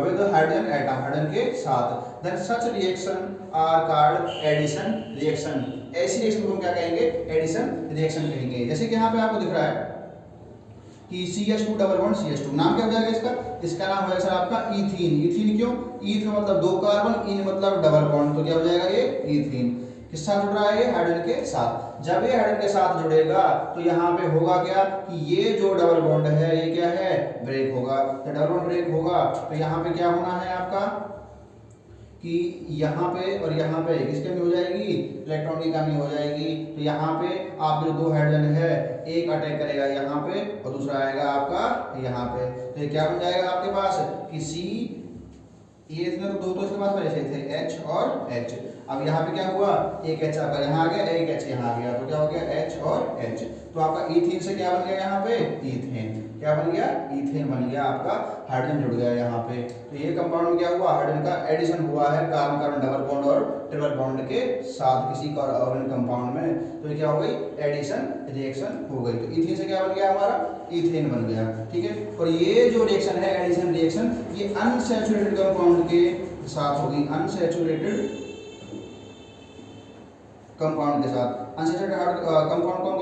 विद हाइड्रोजन एटम, हाइड्रोजन के साथ, then such reaction are called addition reaction. ऐसी रिएक्शन को हम क्या कहेंगे, एडिशन रिएक्शन कहेंगे। जैसे कि यहाँ पे आपको दिख रहा है कि CH2 डबल बॉन्ड CH2, नाम क्या हो जाएगा इसका, इसका नाम होगा सर आपका इथीन। इथीन क्यों, ईथ मतलब 2 कार्बन, इन मतलब डबल बॉन्ड, तो क्या हो जाएगा ये इथीन। किस साथ जुड़ रहा है ये, हाइड्रोजन के साथ। जब ये हाइड्रोजन के साथ जुड़ेगा तो यहाँ पे होगा क्या कि ये जो डबल बॉन्ड है ये क्या है, ब्रेक होगा। तो डबल बॉन्ड ब्रेक होगा तो यहाँ पे क्या होना है आपका कि यहाँ पे और यहाँ पे किसकी कमी हो जाएगी, इलेक्ट्रॉन की कमी हो जाएगी। तो यहाँ पे आप जो 2 हाइड्रोजन है, एक अटैक करेगा यहाँ पे और दूसरा आएगा आपका यहाँ पे, तो ये क्या बन जाएगा आपके पास कि C, ये इसमें तो 2 तो इसके पास पहले से थे, H और H। अब यहाँ पे क्या हुआ, एक H आपका यहाँ आ गया, एक H यहाँ आ गया, तो क्या हो गया H और H। तो आपका इथीन से क्या बन गया यहाँ पे, इथेन। क्या बन गया, इथेन बन गया, आपका हाइड्रोजन जुड़ गया यहाँ पे। तो ये कंपाउंड में क्या हुआ, हाइड्रोजन का एडिशन हुआ है कार्बन कार्बन डबल बॉन्ड और ट्रिपल बॉन्ड के साथ किसी ऑर्गेनिक कंपाउंड में, तो ये क्या हो गई, एडिशन रिएक्शन हो गई। तो इथेन से क्या बन गया हमारा, इथेन बन गया, ठीक है। और ये जो रिएक्शन है एडिशन रिएक्शन, ये अनसैचुरेटेड कंपाउंड के साथ होगी, अनसैचुरेटेड कंपाउंड के साथ। अनसैचुरेटेड कंपाउंड कौन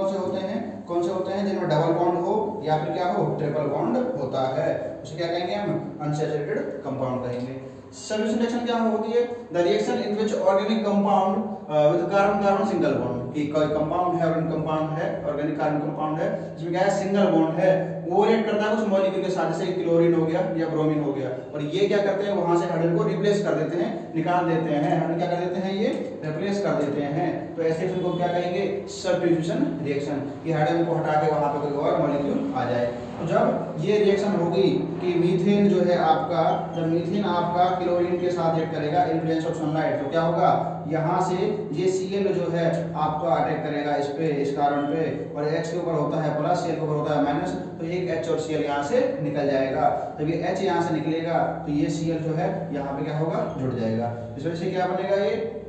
कौन से होते हैं, जिनमें डबल बॉन्ड हो या फिर क्या हो, ट्रिपल बॉन्ड होता है, उसे क्या कहेंगे हम, अनसैचुरेटेड कंपाउंड कहेंगे। सब्स्टिट्यूशन रिएक्शन क्या होती है, the reaction in which organic compound with carbon carbon single bond, कि कोई कंपाउंड है, ऑर्गेनिक कंपाउंड है, ऑर्गेनिक कार्बन कंपाउंड है जिसमें क्या है, सिंगल बॉन्ड है, वो रिएक्ट करता है कुछ मॉलिक्यूल के साथ, जैसे क्लोरीन हो गया या ब्रोमीन हो गया, और ये क्या करते हैं, वहां से हाइड्रोजन को रिप्लेस कर देते हैं, निकाल देते हैं, हाइड्रोजन क्या कर देते हैं, ये रिप्लेस कर देते हैं। तो ऐसे रिएक्शन को क्या कहेंगे, सब्स्टिट्यूशन रिएक्शन, कि हाइड्रोजन को हटा के वहां पे कोई और मॉलिक्यूल आ जाए। तो जब ये रिएक्शन होगी कि मीथेन जो है आपका, जब मीथेन आपका क्लोरीन के साथ रिएक्ट करेगा इन्फ्लुएंस ऑफ सनलाइट, तो क्या होगा, यहाँ से ये Cl जो है आपका अटैक करेगा इस पे, इस कार्बन पे, और H के ऊपर होता है प्लस, Cl के ऊपर होता है माइनस, तो एक H और Cl यहाँ से निकल जाएगा। जब ये H यहाँ से निकलेगा तो ये Cl जो है यहाँ पे क्या होगा, जुड़ जाएगा। इस वजह से क्या बनेगा, ये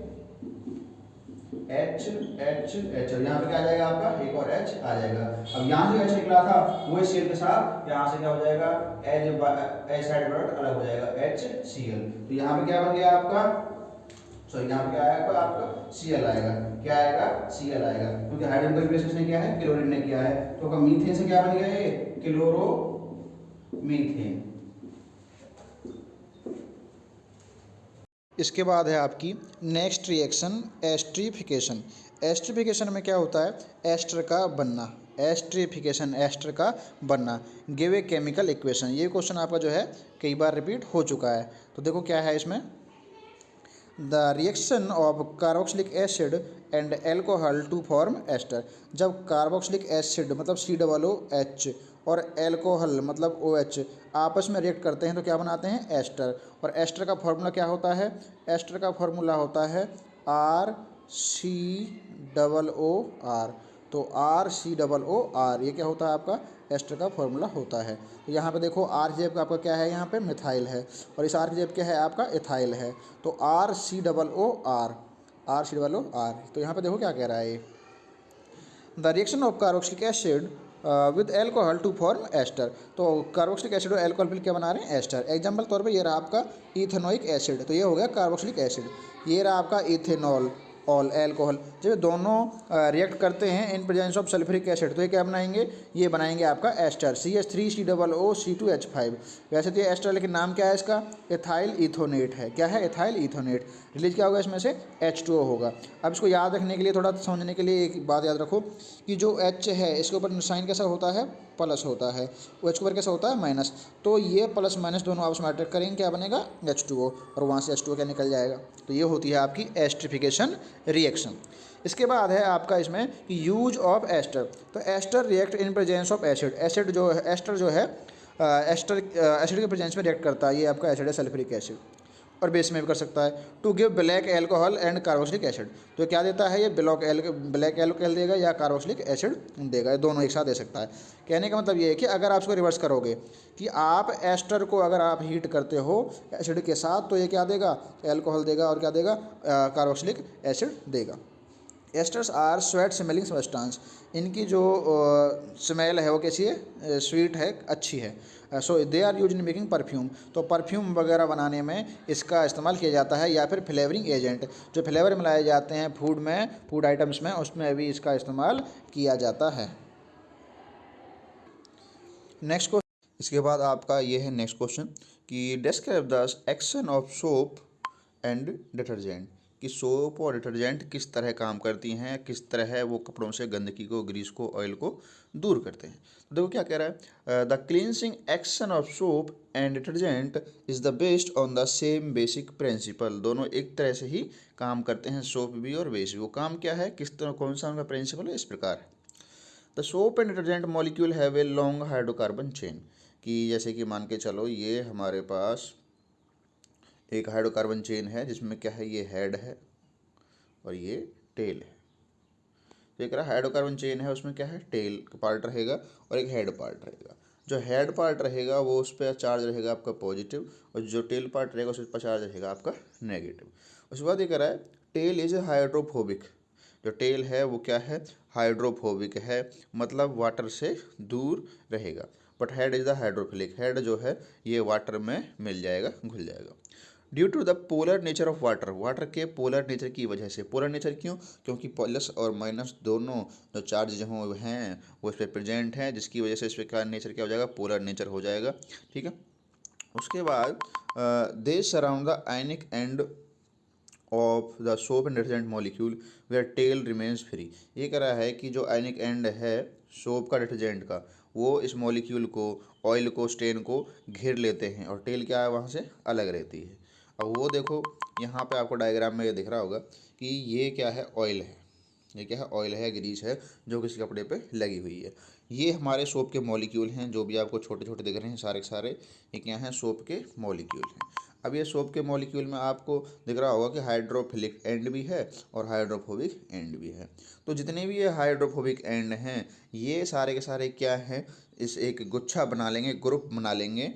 H H H, और यहाँ पे क्या आ जाएगा आपका, एक और H आ जाएगा। अब यहाँ से H निकला था वो Cl के साथ यहाँ से क्या हो जाएगा, H साइड प्रोडक्ट अलग हो जाएगा, HCl। तो यहाँ पे क्या बन गया आपका, सॉरी यहाँ पे क्या आएगा आपका, Cl आएगा, क्या आएगा, Cl आएगा, क्योंकि हाइड्रोजन का रिप्लेस किसने किया है, क्लोरीन ने किया है। तो का मीथेन से क्या बन गया, ये क्लोरोमीथेन। इसके बाद है आपकी नेक्स्ट रिएक्शन एस्ट्रीफिकेशन। एस्ट्रीफिकेशन में क्या होता है, एस्टर का बनना, एस्ट्रीफिकेशन एस्टर का बनना। गिव ए केमिकल इक्वेशन, ये क्वेश्चन आपका जो है कई बार रिपीट हो चुका है। तो देखो क्या है इसमें, the reaction of carboxylic acid and alcohol to form ester. जब कार्बोक्सिलिक एसिड मतलब COOH और एल्कोहल मतलब OH आपस में रिएक्ट करते हैं तो क्या बनाते हैं? एस्टर। और एस्टर का फॉर्मूला क्या होता है? एस्टर का फॉर्मूला होता है RCOOR। तो RCOOR ये क्या होता है आपका? एस्टर का फॉर्मूला होता है। तो यहाँ पे देखो R की जगह आपका क्या है? यहाँ पे मिथाइल है और इस R की जगह क्या है? आपका इथाइल है। तो RCOOR। तो यहाँ पे देखो क्या कह रहा है ये, the reaction of carboxylic acid with alcohol to form ester. तो कार्बोक्सिलिक एसिड और एल्कोहल फिर क्या बना रहे हैं? एस्टर। एग्जाम्पल तौर पे ये रहा आपका इथेनोइक एसिड, तो ये हो गया कार्बोक्सिलिक एसिड। ये रहा आपका इथेनॉल ऑल एल्कोहल। जब ये दोनों रिएक्ट करते हैं इन प्रेजेंस ऑफ सल्फ्यूरिक एसिड तो ये क्या बनाएंगे? ये बनाएंगे आपका एस्टर, CH3COOC2H5। वैसे तो ये एस्टर लेकिन नाम क्या है इसका? एथाइल इथोनेट है। क्या है? एथाइल इथोनेट। रिलीज क्या होगा इसमें से? H2O होगा। अब इसको याद रखने के लिए, थोड़ा समझने के लिए एक बात याद रखो कि जो H है इसके ऊपर साइन कैसा होता है? प्लस होता है। OH के ऊपर कैसा होता है? माइनस। तो ये प्लस माइनस दोनों आपस में अट्रैक्ट करेंगे, क्या बनेगा? H2O। और वहाँ से H2O क्या निकल जाएगा? तो ये होती है आपकी एस्ट्रिफिकेशन रिएक्शन। इसके बाद है आपका इसमें यूज ऑफ एस्टर। तो ester react in presence of acid. Acid जो है, एस्टर जो है एसिड के प्रेजेंस में रिएक्ट करता है। ये आपका एसिड है सल्फ्यूरिक एसिड, और बेस में भी कर सकता है। To give black alcohol and carboxylic acid. तो क्या देता है ये? ब्लैक एल्कोहल देगा या कार्बोक्सिलिक एसिड देगा, ये दोनों एक साथ दे सकता है। कहने का मतलब ये है कि अगर आप इसको रिवर्स करोगे कि आप एस्टर को अगर आप हीट करते हो एसिड के साथ तो ये क्या देगा? एल्कोहल देगा और क्या देगा? कार्बोक्सिलिक एसिड देगा। Esters are sweet smelling substance. इनकी जो स्मेल है वो कैसी है? स्वीट है, अच्छी है। So they are use in making perfume. तो परफ्यूम वगैरह बनाने में इसका इस्तेमाल किया जाता है, या फिर फ्लेवरिंग एजेंट, जो फ्लेवर मिलाए जाते हैं फूड में, फूड आइटम्स में, उसमें भी इसका इस्तेमाल किया जाता है। नेक्स्ट क्वेश्चन, इसके बाद आपका ये है नेक्स्ट क्वेश्चन कि describe the action of soap and detergent. कि सोप और डिटर्जेंट किस तरह काम करती हैं, किस तरह वो कपड़ों से गंदगी को, ग्रीस को, ऑयल को दूर करते हैं। तो देखो क्या कह रहा है, the cleansing action of soap and detergent is the based on the same basic principle. दोनों एक तरह से ही काम करते हैं, सोप भी और बेस भी। वो काम क्या है, किस तरह, कौन सा उनका प्रिंसिपल है? इस प्रकार है, the soap and detergent molecule have a long hydrocarbon chain. कि जैसे कि मान के चलो ये हमारे पास एक हाइड्रोकार्बन चेन है जिसमें क्या है? ये हेड है और ये टेल है। तो एक हाइड्रोकार्बन चेन है, उसमें क्या है? टेल पार्ट रहेगा और एक हेड पार्ट रहेगा। जो हेड पार्ट रहेगा वो उस पर चार्ज रहेगा आपका पॉजिटिव, और जो टेल पार्ट रहेगा उस पर चार्ज रहेगा आपका नेगेटिव। उसके बाद ये कह रहा है टेल इज हाइड्रोफोबिक। जो टेल है वो क्या है? हाइड्रोफोबिक है, मतलब वाटर से दूर रहेगा। But head is the hydrophilic. Head जो है ये वाटर में मिल जाएगा, घुल जाएगा। Due to the polar nature of water. Water के पोलर नेचर की वजह से। पोलर नेचर क्यों? क्योंकि प्लस और माइनस दोनों जो चार्ज जो हैं वो इस पर प्रेजेंट हैं, जिसकी वजह से इस पर क्या नेचर क्या हो जाएगा? पोलर नेचर हो जाएगा। ठीक है। उसके बाद they surround the ionic end of the soap and detergent molecule where tail remains free. ये कह रहा है कि जो आयनिक एंड है सोप का, डिटर्जेंट का, वो इस मॉलिक्यूल को, ऑयल को, स्टेन को घेर लेते हैं, और टेल क्या है? वहाँ से अलग रहती है। अब वो देखो यहाँ पे आपको डायग्राम में ये दिख रहा होगा कि ये क्या है? ऑयल है। ये क्या है? ऑयल है, ग्रीस है, जो किसी कपड़े पे लगी हुई है। ये हमारे सोप के मॉलिक्यूल हैं, जो भी आपको छोटे छोटे दिख रहे हैं सारे के सारे, ये क्या हैं? सोप के मॉलिक्यूल हैं। अब ये सोप के मॉलिक्यूल में आपको दिख रहा होगा कि हाइड्रोफिलिक एंड भी है और हाइड्रोफोबिक एंड भी है। तो जितने भी ये हाइड्रोफोबिक एंड हैं ये सारे के सारे क्या हैं? इस एक गुच्छा बना लेंगे, ग्रुप बना लेंगे।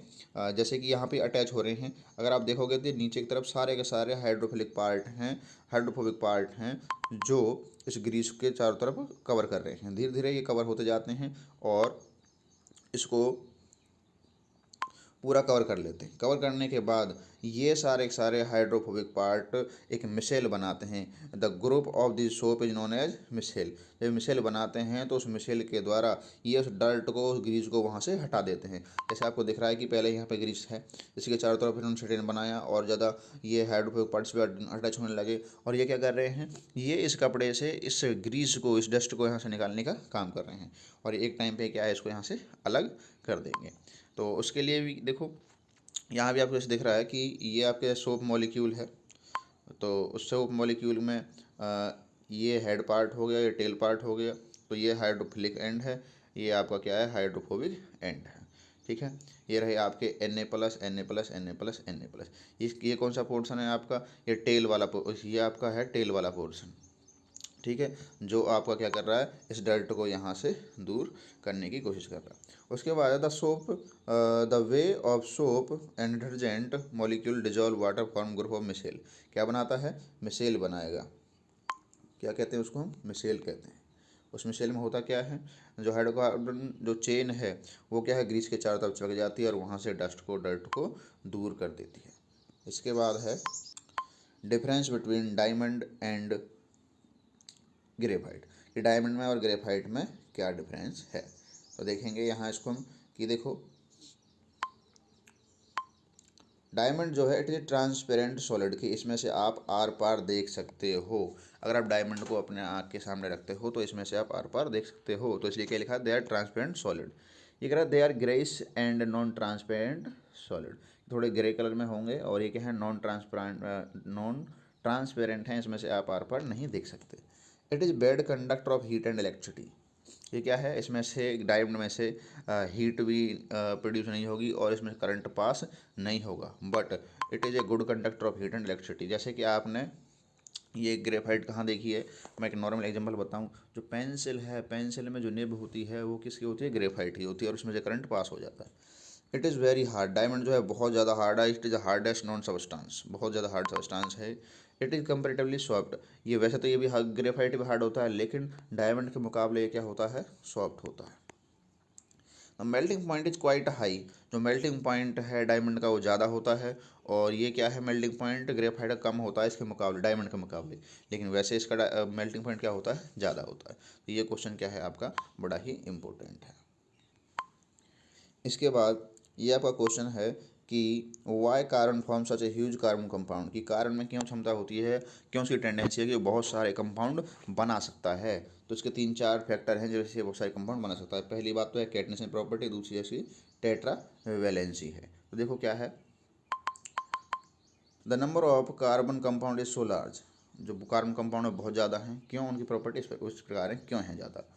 जैसे कि यहाँ पे अटैच हो रहे हैं, अगर आप देखोगे तो नीचे की तरफ सारे के सारे हाइड्रोफिलिक पार्ट हैं, हाइड्रोफोबिक पार्ट हैं, जो इस ग्रीस के चारों तरफ कवर कर रहे हैं। धीरे धीरे ये कवर होते जाते हैं और इसको पूरा कवर कर लेते हैं। कवर करने के बाद ये सारे के सारे हाइड्रोफोबिक पार्ट एक मिसेल बनाते हैं। The group of the soap is known as micelle. जब मिसेल बनाते हैं तो उस मिसेल के द्वारा ये उस डर्ट को, उस ग्रीस को वहाँ से हटा देते हैं। जैसे आपको दिख रहा है कि पहले यहाँ पे ग्रीस है, इसके चारों तरफ इन्होंने स्टेन बनाया और ज़्यादा ये हाइड्रोफोबिक पार्ट्स भी अटैच होने लगे, और ये क्या कर रहे हैं? ये इस कपड़े से इस ग्रीस को, इस डस्ट को यहाँ से निकालने का काम कर रहे हैं, और एक टाइम पे क्या है? इसको यहाँ से अलग कर देंगे। तो उसके लिए भी देखो यहाँ भी आपको ऐसे दिख रहा है कि ये आपके सोप मॉलिक्यूल है, तो उस सोप मॉलिक्यूल में ये हेड पार्ट हो गया, ये टेल पार्ट हो गया, तो ये हाइड्रोफिलिक एंड है, ये आपका क्या है, हाइड्रोफोबिक एंड है। ठीक है, ये रहे आपके Na plus Na plus Na plus Na plus. ये कौन सा पोर्शन है आपका, ये टेल वाला, ये आपका है टेल वाला पोर्शन। ठीक है, जो आपका क्या कर रहा है, इस डर्ट को यहाँ से दूर करने की कोशिश कर रहा है। उसके बाद है the way of soap and detergent molecule dissolve water form group of micelle. क्या बनाता है, मिसेल बनाएगा। क्या कहते हैं उसको, हम मिसेल कहते हैं। उस मिसेल में होता क्या है, जो हाइड्रोकार्बन जो चेन है वो क्या है, ग्रीस के चारों तरफ चढ़ जाती है और वहाँ से डर्ट को दूर कर देती है। इसके बाद है difference between diamond and graphite, कि डायमंड में और ग्रेफाइट में क्या डिफरेंस है। तो देखेंगे यहाँ इसको हम, कि देखो डायमंड जो है इट इज ट्रांसपेरेंट सॉलिड, की इसमें से आप आर पार देख सकते हो। अगर आप डायमंड को अपने आँख के सामने रखते हो तो इसमें से आप आर पार देख सकते हो, तो इसलिए क्या लिखा है, दे आर ट्रांसपेरेंट सॉलिड। ये कह रहा है they are greyish and non transparent solid, थोड़े ग्रे कलर में होंगे, और ये क्या है, नॉन ट्रांसपेरेंट हैं, इसमें से आप आर पार नहीं देख सकते। It is bad conductor of heat and electricity, ये क्या है, इसमें से डायमंड में से हीट भी प्रोड्यूस नहीं होगी और इसमें करंट पास नहीं होगा, but it is a good conductor of heat and electricity. जैसे कि आपने ये ग्रेफाइट कहाँ देखी है, मैं एक नॉर्मल एग्जांपल बताऊं, जो पेंसिल है, पेंसिल में जो निब होती है वो किसकी होती है, ग्रेफाइट की होती है, और उसमें से करंट पास हो जाता है। It is very hard, diamond जो है बहुत ज़्यादा हार्ड है। It is hardest non substance, बहुत ज़्यादा हार्ड सबस्टांस है। इट इज़ कंपेरेटिवली सॉफ्ट, ये वैसे तो ये भी ग्रेफाइट भी हार्ड होता है, लेकिन डायमंड के मुकाबले ये क्या होता है, सॉफ्ट होता है। Melting point is quite high, जो मेल्टिंग पॉइंट है डायमंड का वो ज़्यादा होता है, और ये क्या है, मेल्टिंग पॉइंट ग्रेफाइट का कम होता है इसके मुकाबले, डायमंड के मुकाबले, लेकिन वैसे इसका मेल्टिंग पॉइंट क्या होता है, ज़्यादा होता है। तो ये क्वेश्चन क्या है आपका, बड़ा ही इम्पोर्टेंट है। इसके बाद ये आपका क्वेश्चन है कि why carbon form such a huge carbon compound, कि कार्बन में क्यों क्षमता होती है, क्यों उसकी टेंडेंसी है कि वो बहुत सारे कंपाउंड बना सकता है। तो इसके 3-4 फैक्टर हैं जिससे बहुत सारे कंपाउंड बना सकता है। पहली बात तो है कैटनेशन प्रॉपर्टी, दूसरी इसकी टेट्रा वैलेंसी है। तो देखो क्या है, the number of carbon compound is so large, जो कार्बन कंपाउंड है बहुत ज़्यादा हैं, क्यों, उनकी प्रॉपर्टी इस प्रकार है, क्यों है ज़्यादा।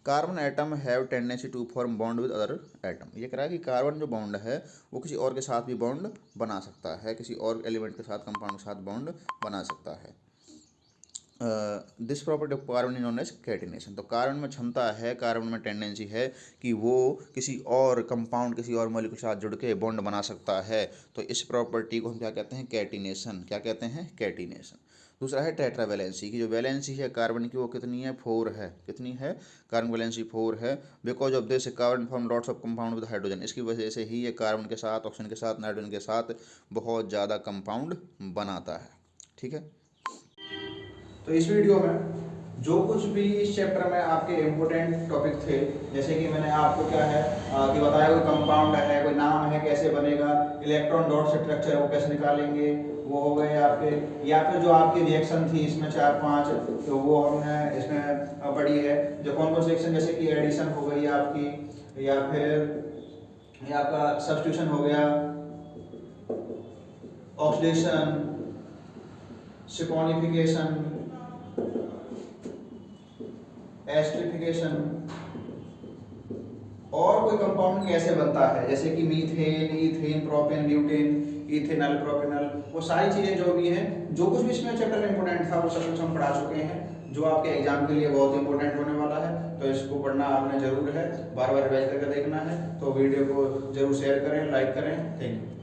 Carbon atom have tendency to form bond with other atom, ये कह रहा है कि कार्बन जो बॉन्ड है वो किसी और के साथ भी बॉन्ड बना सकता है, किसी और एलिमेंट के साथ, कंपाउंड के साथ बॉन्ड बना सकता है। This property of carbon is known as catenation, तो कार्बन में क्षमता है, कार्बन में टेंडेंसी है कि वो किसी और कंपाउंड, किसी और मॉलिक्यूल के साथ जुड़ के बॉन्ड बना सकता है। तो इस प्रॉपर्टी को हम क्या कहते हैं, कैटिनेशन, क्या कहते हैं, कैटिनेशन। दूसरा है टेट्रा वैलेंसी, की जो वैलेंसी है कार्बन की वो कितनी है, 4 है, कितनी है, कार्बन वैलेंसी 4 है। Because of this carbon form lots of compound with hydrogen, इसकी वजह से ही ये कार्बन के साथ, ऑक्सीजन के साथ, नाइट्रोजन के साथ बहुत ज़्यादा कंपाउंड बनाता है। ठीक है, तो इस वीडियो में जो कुछ भी इस चैप्टर में आपके इम्पोर्टेंट टॉपिक थे, जैसे कि मैंने आपको क्या है कि बताया, कोई कंपाउंड है, कोई नाम है, कैसे बनेगा, इलेक्ट्रॉन डॉट स्ट्रक्चर वो कैसे निकालेंगे, वो हो गए आपके, या फिर जो आपकी रिएक्शन थी इसमें 4-5, तो वो हमने इसमें पढ़ी है। जो कौन कौन सी रिएक्शन, जैसे कि एडिशन हो गई आपकी, या फिर ये आपका सब्स्टिट्यूशन हो गया, ऑक्सीडेशन, सैपोनिफिकेशन, एस्टरिफिकेशन, और कोई कंपाउंड कैसे बनता है, जैसे कि methane, ethane, propane, butane, ethanol, propanol, वो सारी चीज़ें जो भी हैं, जो कुछ भी इसमें चैप्टर में इंपॉर्टेंट था वो सब कुछ हम पढ़ा चुके हैं, जो आपके एग्जाम के लिए बहुत इंपॉर्टेंट होने वाला है। तो इसको पढ़ना आपने जरूर है, बार बार रिवाइज करके देखना है। तो वीडियो को जरूर शेयर करें, लाइक करें। Thank you.